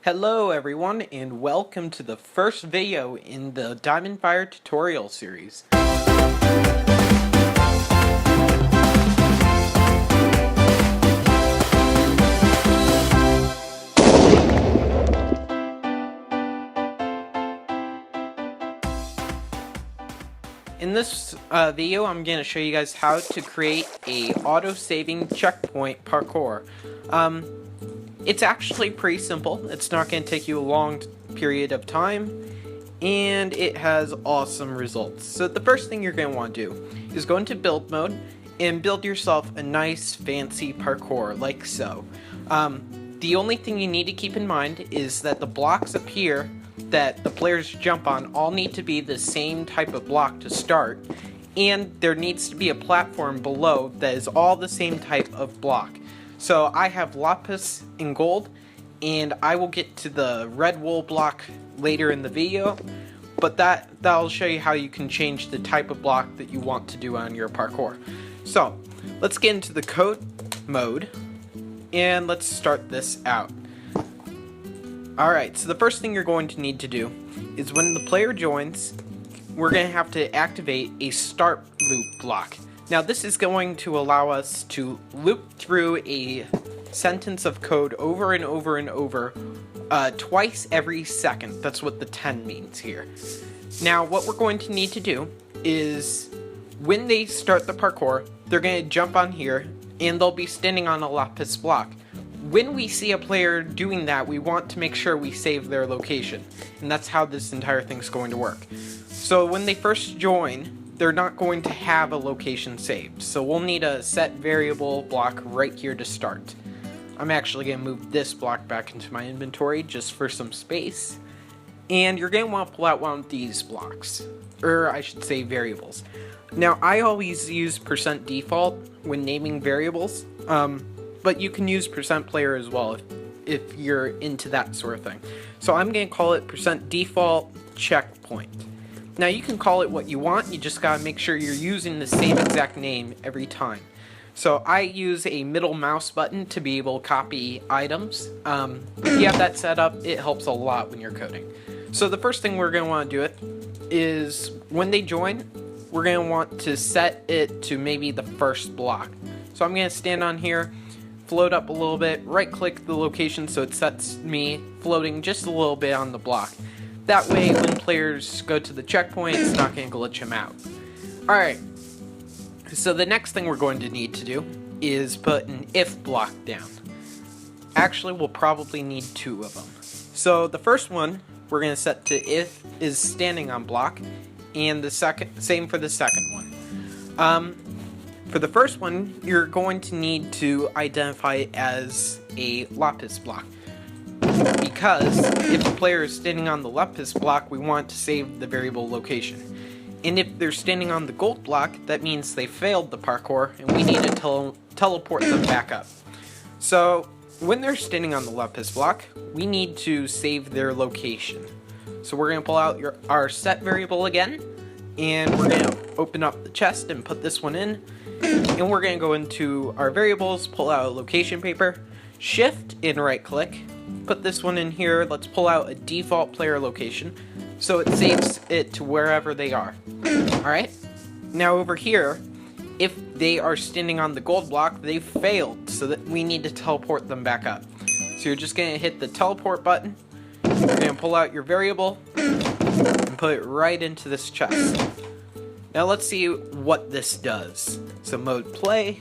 Hello everyone, and welcome to the first video in the McDiamondFire tutorial series. In this video, I'm going to show you guys how to create a auto-saving checkpoint parkour. It's actually pretty simple. It's not going to take you a long period of time, and it has awesome results. So the first thing you're going to want to do is go into build mode and build yourself a nice fancy parkour like so. The only thing you need to keep in mind is that the blocks up here that the players jump on all need to be the same type of block to start, and there needs to be a platform below that is all the same type of block. So I have lapis in gold, and I will get to the red wool block later in the video, but that'll show you how you can change the type of block that you want to do on your parkour. So let's get into the code mode and let's start this out. Alright, so the first thing you're going to need to do is when the player joins, we're going to have to activate a start loop block. Now this is going to allow us to loop through a sentence of code over and over and over twice every second. That's what the 10 means here. Now what we're going to need to do is when they start the parkour, they're going to jump on here and they'll be standing on a lapis block. When we see a player doing that, we want to make sure we save their location, and that's how this entire thing's going to work. So when they first join, they're not going to have a location saved, so we'll need a set variable block right here to start. I'm actually going to move this block back into my inventory just for some space, and you're going to want to pull out one of these blocks, or I should say variables. Now I always use %default when naming variables, but you can use %player as well if you're into that sort of thing. So I'm going to call it %default checkpoint. Now you can call it what you want, you just gotta make sure you're using the same exact name every time. So I use a middle mouse button to be able to copy items. If you have that set up, it helps a lot when you're coding. So the first thing we're going to want to do it is when they join, we're going to want to set it to maybe the first block. So I'm going to stand on here, float up a little bit, right click the location so it sets me floating just a little bit on the block. That way when players go to the checkpoint, it's not going to glitch them out. Alright, so the next thing we're going to need to do is put an if block down. Actually, we'll probably need two of them. So the first one we're going to set to if is standing on block, and the same for the second one. For the first one, you're going to need to identify it as a lapis block, because if the player is standing on the lapis block, we want to save the variable location. And if they're standing on the gold block, that means they failed the parkour, and we need to teleport them back up. So when they're standing on the lapis block, we need to save their location. So we're going to pull out our set variable again, and we're going to open up the chest and put this one in. And we're going to go into our variables, pull out a location paper, shift and right click, put this one in here. Let's pull out a default player location so it saves it to wherever they are. Alright, now over here, if they are standing on the gold block, they failed, so that we need to teleport them back up. So you're just going to hit the teleport button, you're going to pull out your variable and put it right into this chest. Now let's see what this does. So mode play,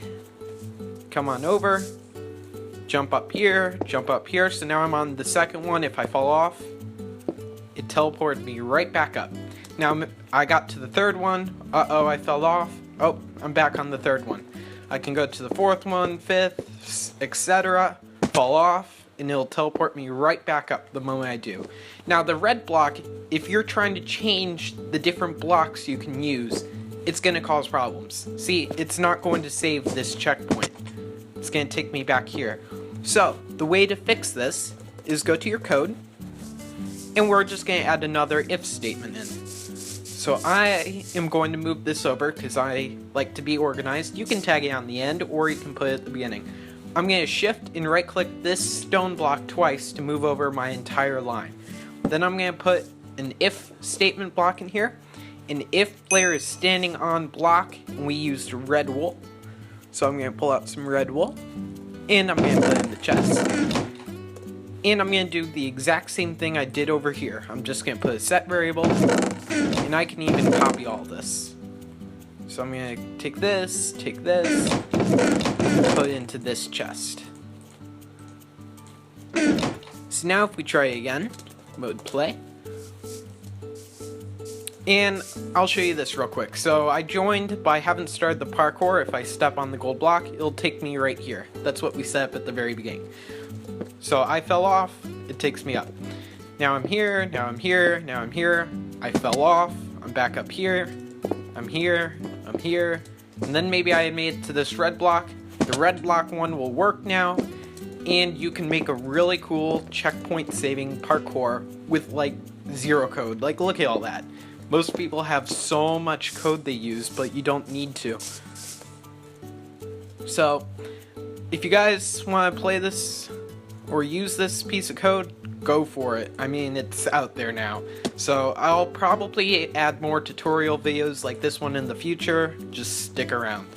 come on over, jump up here, so now I'm on the second one. If I fall off, it teleported me right back up. Now I got to the third one, I fell off, oh, I'm back on the third one. I can go to the fourth one, fifth, etc., fall off, and it'll teleport me right back up the moment I do. Now the red block, if you're trying to change the different blocks you can use, it's going to cause problems. See, it's not going to save this checkpoint. It's going to take me back here. So the way to fix this is go to your code, and we're just going to add another if statement in. So I am going to move this over because I like to be organized. You can tag it on the end, or you can put it at the beginning. I'm going to shift and right click this stone block twice to move over my entire line. Then I'm going to put an if statement block in here. And if player is standing on block, and we used red wool. So I'm going to pull out some red wool. And I'm going to put it in the chest. And I'm going to do the exact same thing I did over here. I'm just going to put a set variable. And I can even copy all this. So I'm going to take this, put it into this chest. So now if we try again, mode play. And I'll show you this real quick. So I joined, but I haven't started the parkour. If I step on the gold block, it'll take me right here. That's what we set up at the very beginning. So I fell off, it takes me up. Now I'm here, now I'm here, now I'm here. I fell off, I'm back up here, I'm here, I'm here. And then maybe I made it to this red block. The red block one will work now. And you can make a really cool checkpoint saving parkour with like zero code. Like look at all that. Most people have so much code they use, but you don't need to. So, if you guys want to play this or use this piece of code, go for it. I mean, it's out there now. So, I'll probably add more tutorial videos like this one in the future. Just stick around.